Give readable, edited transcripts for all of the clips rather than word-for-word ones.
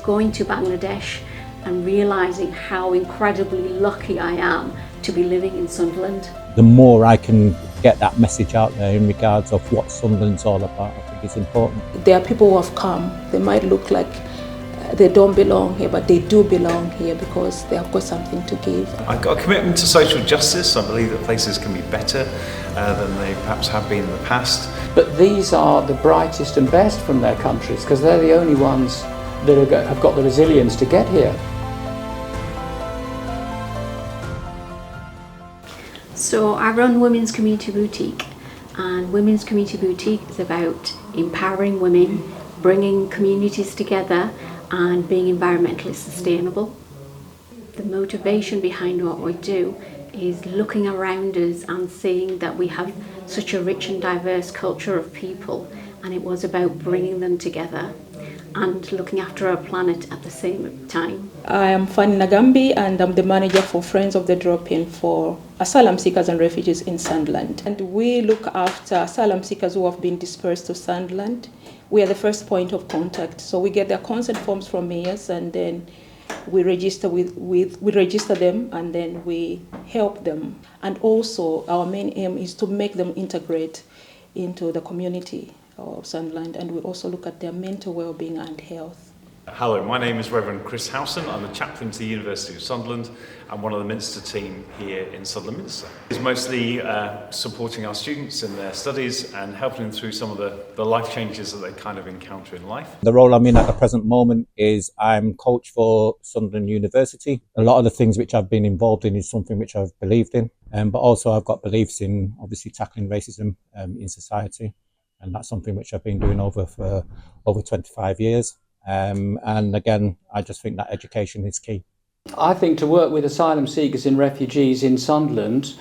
going to Bangladesh and realising how incredibly lucky I am to be living in Sunderland. The more I can get that message out there in regards of what Sunderland's all about, I think it's important. There are people who have come, they might look like they don't belong here, but they do belong here because they have got something to give. I've got a commitment to social justice. I believe that places can be better than they perhaps have been in the past. But these are the brightest and best from their countries because they're the only ones that have got the resilience to get here. So I run Women's Community Boutique, and Women's Community Boutique is about empowering women, bringing communities together and being environmentally sustainable. The motivation behind what we do is looking around us and seeing that we have such a rich and diverse culture of people, and it was about bringing them together and looking after our planet at the same time. I am Fanny Nagambi and I'm the manager for Friends of the Drop-In for asylum seekers and refugees in Sunderland. And we look after asylum seekers who have been dispersed to Sunderland. We are the first point of contact. So we get their consent forms from mayors and then we register we register them and then we help them. And also our main aim is to make them integrate into the community of Sunderland, and we also look at their mental well-being and health. Hello, my name is Reverend Chris Howson. I'm the chaplain to the University of Sunderland and one of the Minster team here in Sunderland Minster. It's mostly supporting our students in their studies and helping them through some of the life changes that they kind of encounter in life. The role I'm in at the present moment is I'm coach for Sunderland University. A lot of the things which I've been involved in is something which I've believed in, but also I've got beliefs in obviously tackling racism in society. And that's something which I've been doing for over 25 years. And again, I just think that education is key. I think to work with asylum seekers and refugees in Sunderland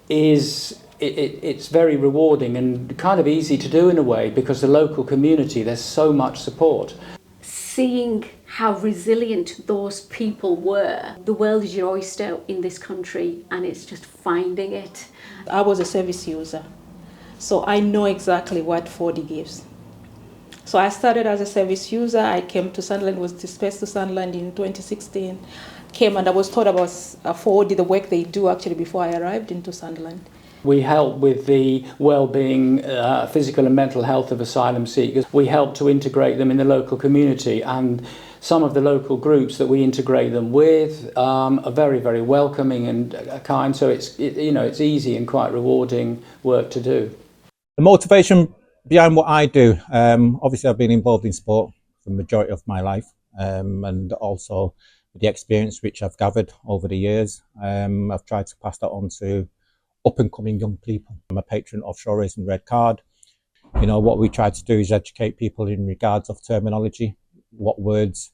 it's very rewarding and kind of easy to do in a way because the local community, there's so much support. Seeing how resilient those people were. The world is your oyster in this country and it's just finding it. I was a service user, so I know exactly what 4D gives. So I started as a service user. I came to Sunderland, was dispersed to Sunderland in 2016. Came and I was taught about 4D, the work they do actually before I arrived into Sunderland. We help with the well-being, physical and mental health of asylum seekers. We help to integrate them in the local community, and some of the local groups that we integrate them with are very, very welcoming and kind. So it's easy and quite rewarding work to do. The motivation behind what I do, obviously I've been involved in sport for the majority of my life, and also the experience which I've gathered over the years. I've tried to pass that on to up-and-coming young people. I'm a patron of Show Raising Red Card. You know, what we try to do is educate people in regards of terminology, what words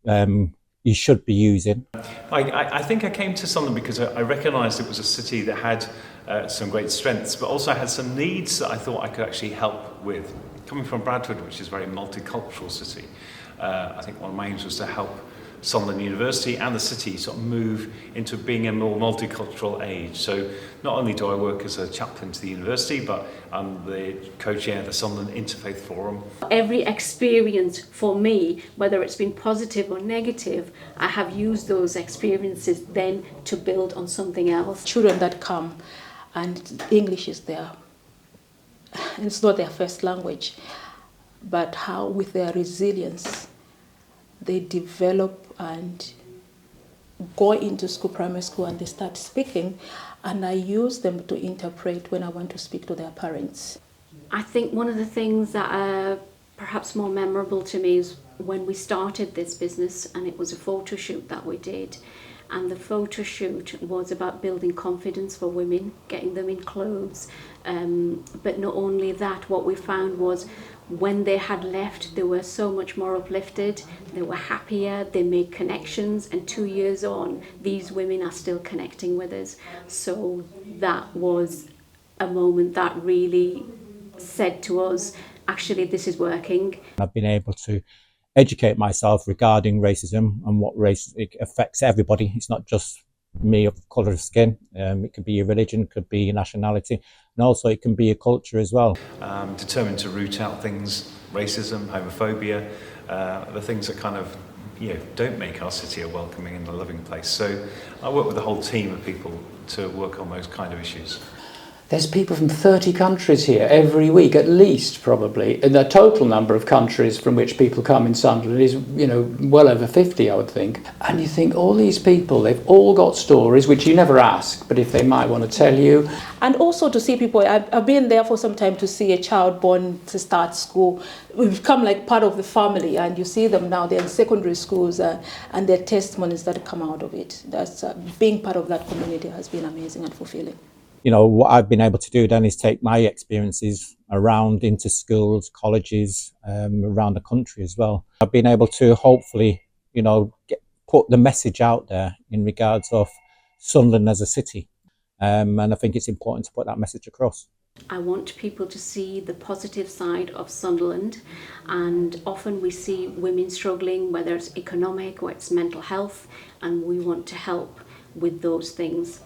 you should be using. I think I came to Sunderland because I recognised it was a city that had some great strengths, but also had some needs that I thought I could actually help with. Coming from Bradford, which is a very multicultural city, I think one of my aims was to help Sunderland University and the city sort of move into being a more multicultural age. So not only do I work as a chaplain to the university, but I'm the co-chair of the Sunderland Interfaith Forum. Every experience for me, whether it's been positive or negative, I have used those experiences then to build on something else. Children that come and English is it's not their first language, but how with their resilience they develop and go into school, primary school, and they start speaking, and I use them to interpret when I want to speak to their parents. I think one of the things that are perhaps more memorable to me is when we started this business, and it was a photo shoot that we did, and the photo shoot was about building confidence for women, getting them in clothes, but not only that, what we found was when they had left, they were so much more uplifted, they were happier, they made connections, and 2 years on, these women are still connecting with us. So that was a moment that really said to us, actually, this is working. I've been able to educate myself regarding racism and what it affects everybody. It's not just me of colour of skin. It could be your religion, could be your nationality, and also it can be your culture as well. Determined to root out things, racism, homophobia, the things that kind of don't make our city a welcoming and a loving place. So I work with a whole team of people to work on those kind of issues. There's people from 30 countries here every week, at least, probably. And the total number of countries from which people come in Sunderland is, well over 50, I would think. And you think, all these people, they've all got stories, which you never ask, but if they might want to tell you. And also to see people, I've been there for some time to see a child born to start school. We've become like part of the family, and you see them now, they're in secondary schools, and their testimonies that come out of it. That's being part of that community has been amazing and fulfilling. What I've been able to do then is take my experiences around into schools, colleges, around the country as well. I've been able to hopefully, put the message out there in regards of Sunderland as a city. And I think it's important to put that message across. I want people to see the positive side of Sunderland, and often we see women struggling, whether it's economic or it's mental health, and we want to help with those things.